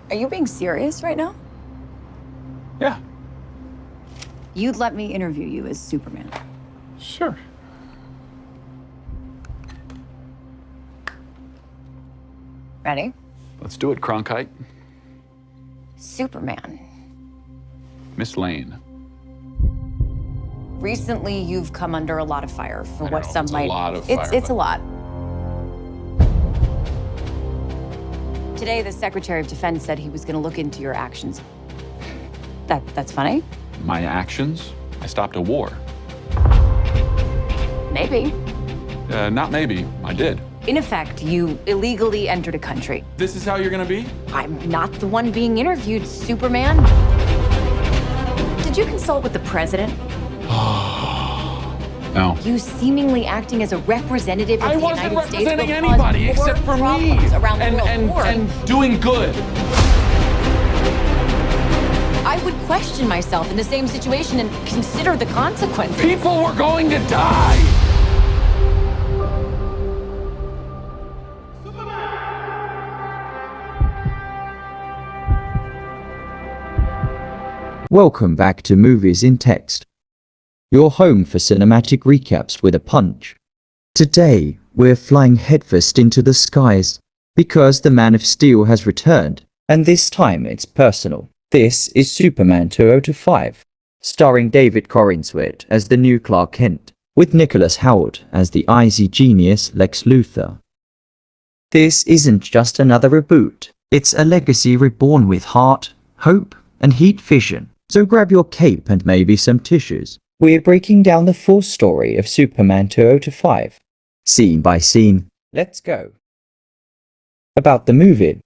Are you being serious right now? Yeah. You'd let me interview you as Superman. Sure. Ready? Let's do it, Cronkite. Superman. Miss Lane. Recently, you've come under a lot of fire for I what know, some it's might... a lot of fire, It's but- a lot. Today, the Secretary of Defense said he was going to look into your actions. That's funny? My actions? I stopped a war. Maybe. Not maybe. I did. In effect, you illegally entered a country. This is how you're gonna be? I'm not the one being interviewed, Superman. Did you consult with the president? No. You seemingly acting as a representative of the United States will representing cause anybody more except for me. problems around the world. And doing good. I would question myself in the same situation and consider the consequences. People were going to die. Welcome back to Movies in Text, your home for cinematic recaps with a punch. Today, we're flying headfirst into the skies, because the Man of Steel has returned, and this time it's personal. This is Superman 2025, starring David Corenswet as the new Clark Kent, with Nicholas Howard as the icy genius Lex Luthor. This isn't just another reboot, it's a legacy reborn with heart, hope, and heat vision. So grab your cape and maybe some tissues. We're breaking down the full story of Superman 2025, scene by scene. Let's go. About the movie.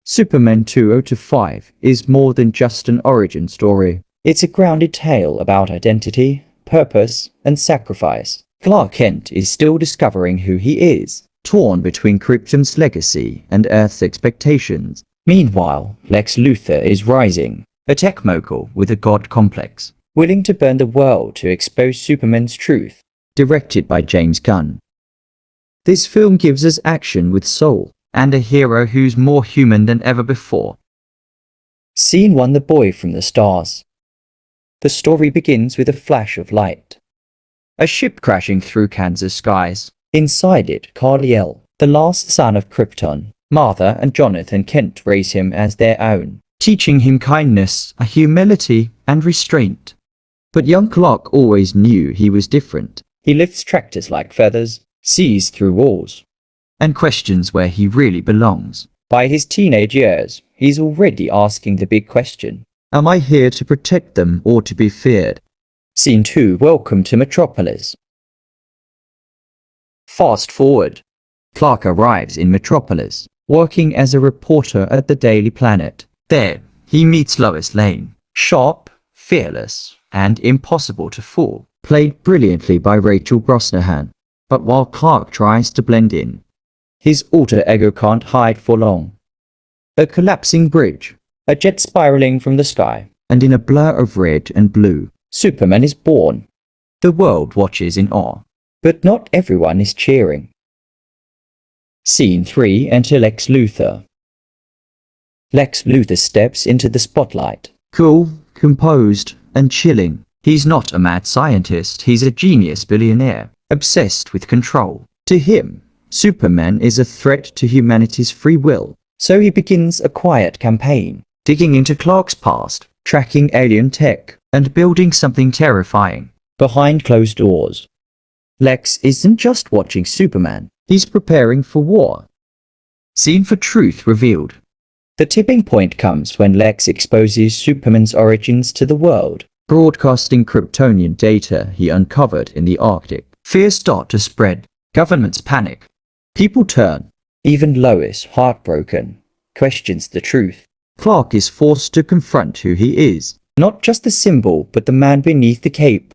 Superman 2025 is more than just an origin story. It's a grounded tale about identity, purpose, and sacrifice. Clark Kent is still discovering who he is, torn between Krypton's legacy and Earth's expectations. Meanwhile, Lex Luthor is rising, a tech mogul with a god complex, willing to burn the world to expose Superman's truth. Directed by James Gunn. This film gives us action with soul, and a hero who's more human than ever before. Scene 1: The Boy from the Stars. The story begins with a flash of light. A ship crashing through Kansas skies. Inside it, Kal-El, the last son of Krypton. Martha and Jonathan Kent raise him as their own, teaching him kindness, humility, and restraint. But young Clark always knew he was different. He lifts tractors like feathers, sees through walls, and questions where he really belongs. By his teenage years, he's already asking the big question: am I here to protect them or to be feared? Scene 2: Welcome to Metropolis. Fast forward. Clark arrives in Metropolis, working as a reporter at the Daily Planet. There, he meets Lois Lane, sharp, fearless, and impossible to fool, played brilliantly by Rachel Brosnahan. But while Clark tries to blend in, his alter ego can't hide for long. A collapsing bridge, a jet spiraling from the sky, and in a blur of red and blue, Superman is born. The world watches in awe, but not everyone is cheering. Scene 3: Enter Lex Luthor. Lex Luthor steps into the spotlight. Cool, composed, and chilling. He's not a mad scientist, he's a genius billionaire, obsessed with control. To him, Superman is a threat to humanity's free will. So he begins a quiet campaign, digging into Clark's past, tracking alien tech, and building something terrifying behind closed doors. Lex isn't just watching Superman, he's preparing for war. Scene for truth revealed. The tipping point comes when Lex exposes Superman's origins to the world, broadcasting Kryptonian data he uncovered in the Arctic. Fears start to spread, governments panic, people turn. Even Lois, heartbroken, questions the truth. Clark is forced to confront who he is, not just the symbol but the man beneath the cape.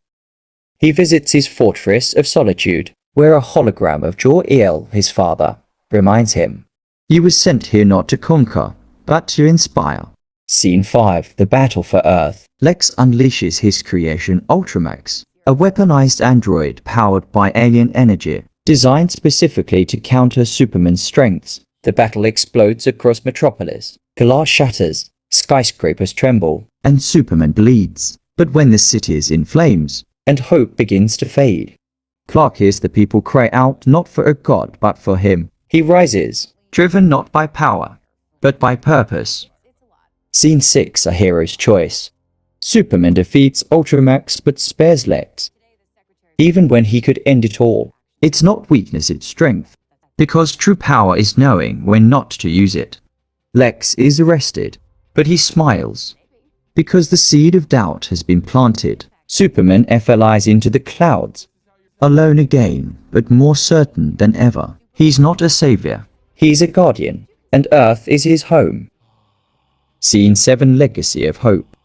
He visits his fortress of solitude, where a hologram of Jor-El, his father, reminds him, "You were sent here not to conquer, but to inspire." Scene 5: The Battle for Earth. Lex unleashes his creation Ultramax, a weaponized android powered by alien energy, designed specifically to counter Superman's strengths. The battle explodes across Metropolis. Glass shatters, skyscrapers tremble, and Superman bleeds. But when the city is in flames, and hope begins to fade, Clark hears the people cry out not for a god but for him. He rises, driven not by power, but by purpose. Scene 6, A Hero's Choice. Superman defeats Ultramax but spares Lex. Even when he could end it all. It's not weakness, it's strength. Because true power is knowing when not to use it. Lex is arrested, but he smiles. Because the seed of doubt has been planted. Superman flies into the clouds. Alone again, but more certain than ever. He's not a savior. He's a guardian, and Earth is his home. Scene 7, Legacy of Hope.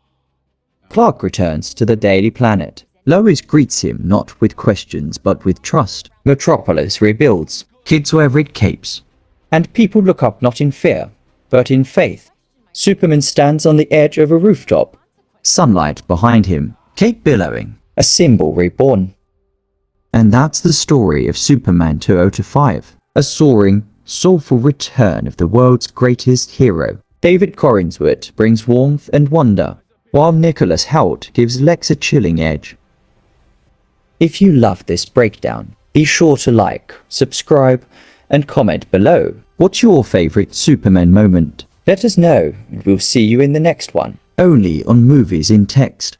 Clark returns to the Daily Planet. Lois greets him not with questions but with trust. Metropolis rebuilds. Kids wear red capes. And people look up not in fear, but in faith. Superman stands on the edge of a rooftop. Sunlight behind him, cape billowing, a symbol reborn. And that's the story of Superman 2005. A soaring, soulful return of the world's greatest hero. David Corenswet brings warmth and wonder, while Nicholas Hoult gives Lex a chilling edge. If you love this breakdown, be sure to like, subscribe, and comment below. What's your favorite Superman moment? Let us know, and we'll see you in the next one. Only on Movies in Text.